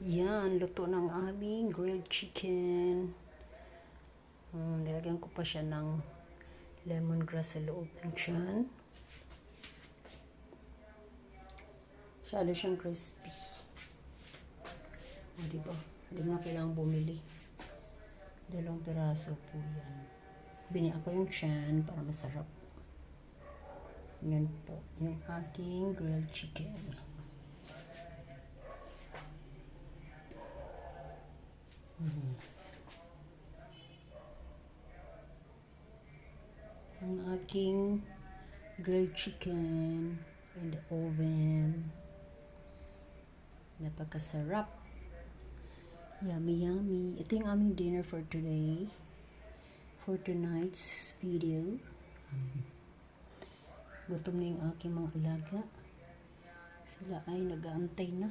Yan, luto ng aming grilled chicken. Nilagyan ko pa siya ng lemongrass sa loob ng tiyan. Masyado siyang crispy. O, diba? Hindi mo na kailangang bumili. 2 piraso po yan. Biniya ko yung tiyan para masarap. Yan po, yung aking grilled chicken. Ang aking grilled chicken in the oven. Napakasarap. Yummy, yummy. Ito yung aming dinner for today. For tonight's video. Gutom na yung aking mga alaga. Sila ay nag-aantay na.